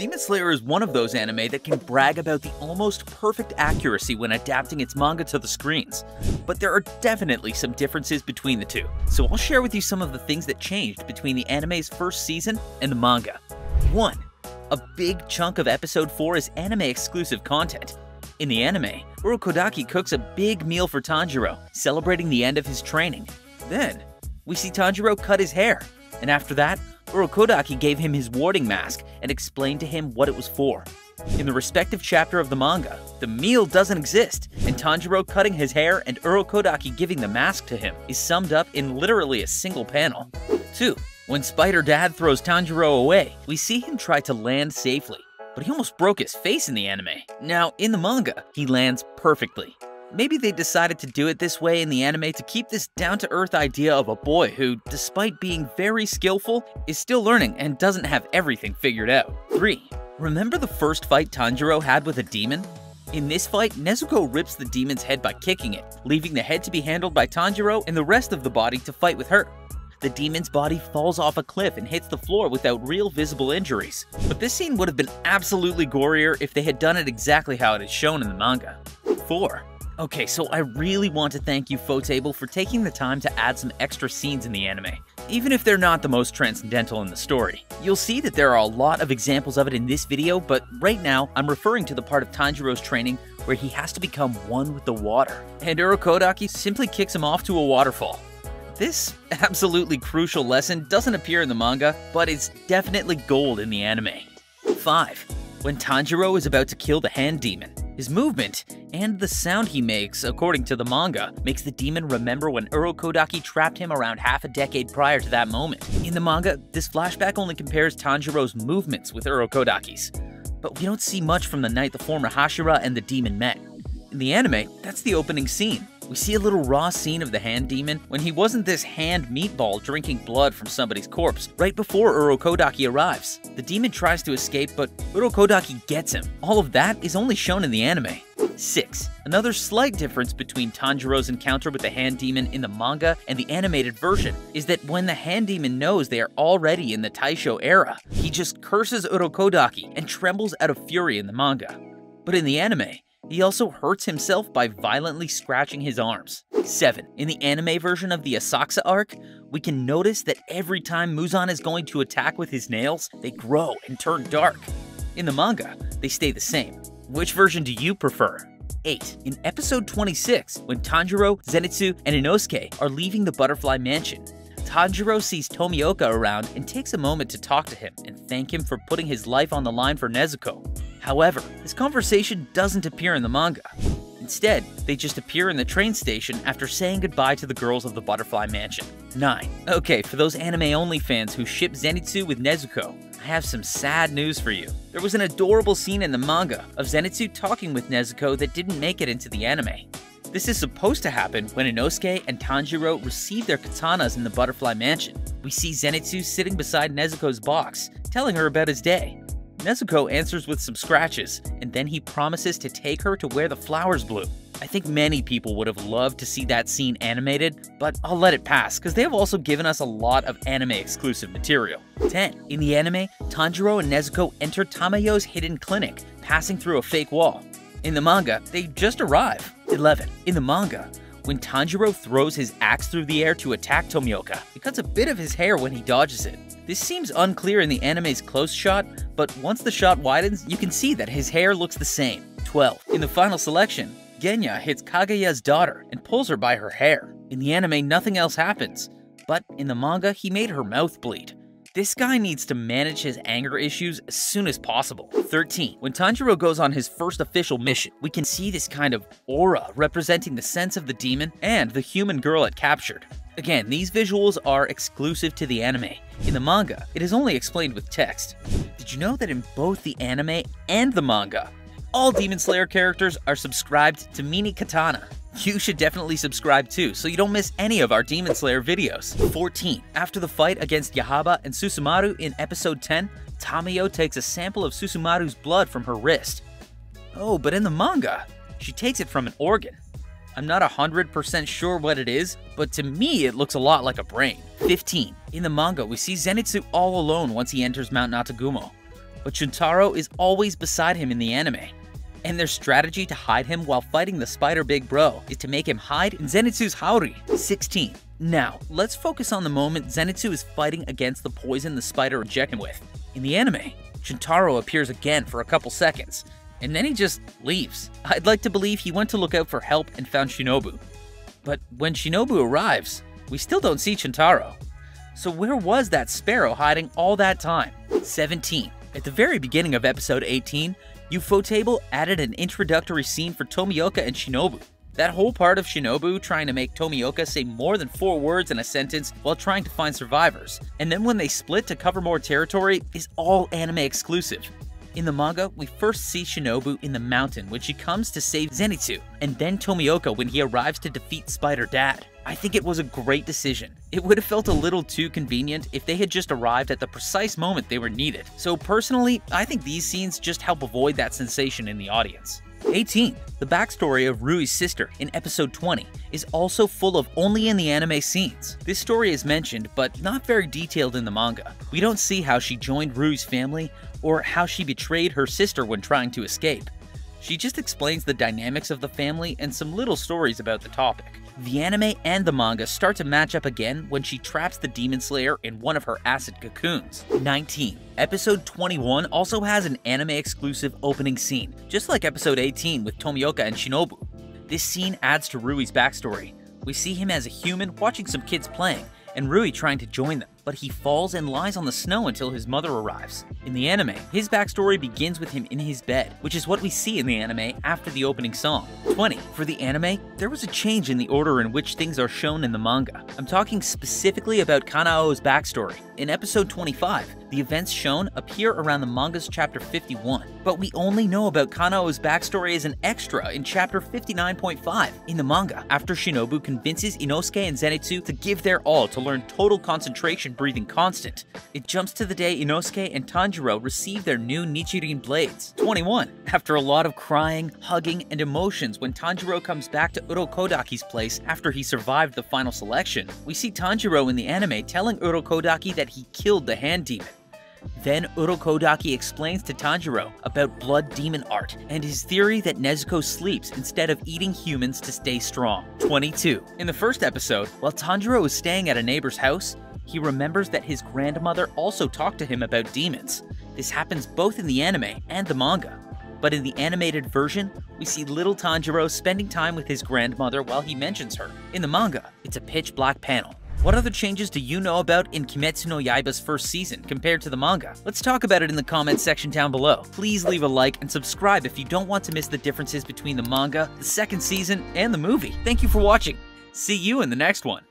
Demon Slayer is one of those anime that can brag about the almost perfect accuracy when adapting its manga to the screens. But there are definitely some differences between the two, so I'll share with you some of the things that changed between the anime's first season and the manga. 1. A big chunk of episode 4 is anime-exclusive content. In the anime, Urokodaki cooks a big meal for Tanjiro, celebrating the end of his training. Then, we see Tanjiro cut his hair, and after that, Urokodaki gave him his warding mask and explained to him what it was for. In the respective chapter of the manga, the meal doesn't exist, and Tanjiro cutting his hair and Urokodaki giving the mask to him is summed up in literally a single panel. 2. When Spider Dad throws Tanjiro away, we see him try to land safely, but he almost broke his face in the anime. Now, in the manga, he lands perfectly. Maybe they decided to do it this way in the anime to keep this down-to-earth idea of a boy who, despite being very skillful, is still learning and doesn't have everything figured out. 3. Remember the first fight Tanjiro had with a demon? In this fight, Nezuko rips the demon's head by kicking it, leaving the head to be handled by Tanjiro and the rest of the body to fight with her. The demon's body falls off a cliff and hits the floor without real visible injuries. But this scene would have been absolutely gorier if they had done it exactly how it is shown in the manga. 4. Okay, so I really want to thank you, Ufotable, for taking the time to add some extra scenes in the anime, even if they're not the most transcendental in the story. You'll see that there are a lot of examples of it in this video, but right now I'm referring to the part of Tanjiro's training where he has to become one with the water, and Urokodaki simply kicks him off to a waterfall. This absolutely crucial lesson doesn't appear in the manga, but it's definitely gold in the anime. 5. When Tanjiro is about to kill the hand demon, his movement and the sound he makes, according to the manga, makes the demon remember when Urokodaki trapped him around half a decade prior to that moment. In the manga, this flashback only compares Tanjiro's movements with Urokodaki's, but we don't see much from the night the former Hashira and the demon met. In the anime, that's the opening scene. We see a little raw scene of the hand demon when he wasn't this hand meatball drinking blood from somebody's corpse right before Urokodaki arrives. The demon tries to escape, but Urokodaki gets him. All of that is only shown in the anime. 6. Another slight difference between Tanjiro's encounter with the hand demon in the manga and the animated version is that when the hand demon knows they are already in the Taisho era, he just curses Urokodaki and trembles out of fury in the manga. But in the anime, he also hurts himself by violently scratching his arms. 7. In the anime version of the Asakusa arc, we can notice that every time Muzan is going to attack with his nails, they grow and turn dark. In the manga, they stay the same. Which version do you prefer? 8. In episode 26, when Tanjiro, Zenitsu, and Inosuke are leaving the Butterfly Mansion, Tanjiro sees Tomioka around and takes a moment to talk to him and thank him for putting his life on the line for Nezuko. However, this conversation doesn't appear in the manga. Instead, they just appear in the train station after saying goodbye to the girls of the Butterfly Mansion. 9. Okay, for those anime-only fans who ship Zenitsu with Nezuko, I have some sad news for you. There was an adorable scene in the manga of Zenitsu talking with Nezuko that didn't make it into the anime. This is supposed to happen when Inosuke and Tanjiro receive their katanas in the Butterfly Mansion. We see Zenitsu sitting beside Nezuko's box, telling her about his day. Nezuko answers with some scratches, and then he promises to take her to where the flowers bloom. I think many people would have loved to see that scene animated, but I'll let it pass, because they have also given us a lot of anime-exclusive material. 10. In the anime, Tanjiro and Nezuko enter Tamayo's hidden clinic, passing through a fake wall. In the manga, they just arrive. 11. In the manga, when Tanjiro throws his axe through the air to attack Tomioka, he cuts a bit of his hair when he dodges it. This seems unclear in the anime's close shot, but once the shot widens, you can see that his hair looks the same. 12. In the final selection, Genya hits Kaguya's daughter and pulls her by her hair. In the anime, nothing else happens, but in the manga, he made her mouth bleed. This guy needs to manage his anger issues as soon as possible. 13. When Tanjiro goes on his first official mission, we can see this kind of aura representing the sense of the demon and the human girl it captured. Again, these visuals are exclusive to the anime. In the manga, it is only explained with text. Did you know that in both the anime and the manga, all Demon Slayer characters are subscribed to Mini Katana? You should definitely subscribe too, so you don't miss any of our Demon Slayer videos. 14. After the fight against Yahaba and Susumaru in episode 10, Tamayo takes a sample of Susumaru's blood from her wrist. Oh, but in the manga, she takes it from an organ. I'm not 100% sure what it is, but to me it looks a lot like a brain. 15. In the manga, we see Zenitsu all alone once he enters Mount Natagumo. but Shuntaro is always beside him in the anime. And their strategy to hide him while fighting the Spider Big Bro is to make him hide in Zenitsu's Haori. 16. Now, let's focus on the moment Zenitsu is fighting against the poison the spider injected him with. In the anime, Shuntaro appears again for a couple seconds, and then he just leaves. I'd like to believe he went to look out for help and found Shinobu. But when Shinobu arrives, we still don't see Shuntaro. So where was that sparrow hiding all that time? 17. At the very beginning of episode 18, Ufotable added an introductory scene for Tomioka and Shinobu. That whole part of Shinobu trying to make Tomioka say more than 4 words in a sentence while trying to find survivors, and then when they split to cover more territory, is all anime exclusive. In the manga, we first see Shinobu in the mountain when she comes to save Zenitsu, and then Tomioka when he arrives to defeat Spider Dad. I think it was a great decision. It would have felt a little too convenient if they had just arrived at the precise moment they were needed. So personally, I think these scenes just help avoid that sensation in the audience. 18. The backstory of Rui's sister in episode 20 is also full of only in the anime scenes. This story is mentioned, but not very detailed in the manga. We don't see how she joined Rui's family or how she betrayed her sister when trying to escape. She just explains the dynamics of the family and some little stories about the topic. The anime and the manga start to match up again when she traps the Demon Slayer in one of her acid cocoons. 19. Episode 21 also has an anime-exclusive opening scene, just like episode 18 with Tomioka and Shinobu. This scene adds to Rui's backstory. We see him as a human watching some kids playing, and Rui trying to join them, but he falls and lies on the snow until his mother arrives. In the anime, his backstory begins with him in his bed, which is what we see in the anime after the opening song. 20. For the anime, there was a change in the order in which things are shown in the manga. I'm talking specifically about Kanao's backstory. In episode 25, the events shown appear around the manga's chapter 51, but we only know about Kanao's backstory as an extra in chapter 59.5. In the manga, after Shinobu convinces Inosuke and Zenitsu to give their all to learn total concentration breathing constant, it jumps to the day Inosuke and Tanjiro receive their new Nichirin blades. 21. After a lot of crying, hugging, and emotions when Tanjiro comes back to Urokodaki's place after he survived the final selection, we see Tanjiro in the anime telling Urokodaki that he killed the hand demon. Then Urokodaki explains to Tanjiro about blood demon art and his theory that Nezuko sleeps instead of eating humans to stay strong. 22. In the first episode, while Tanjiro is staying at a neighbor's house, he remembers that his grandmother also talked to him about demons. This happens both in the anime and the manga. But in the animated version, we see little Tanjiro spending time with his grandmother while he mentions her. In the manga, it's a pitch black panel. What other changes do you know about in Kimetsu no Yaiba's first season compared to the manga? Let's talk about it in the comments section down below. Please leave a like and subscribe if you don't want to miss the differences between the manga, the second season, and the movie. Thank you for watching. See you in the next one.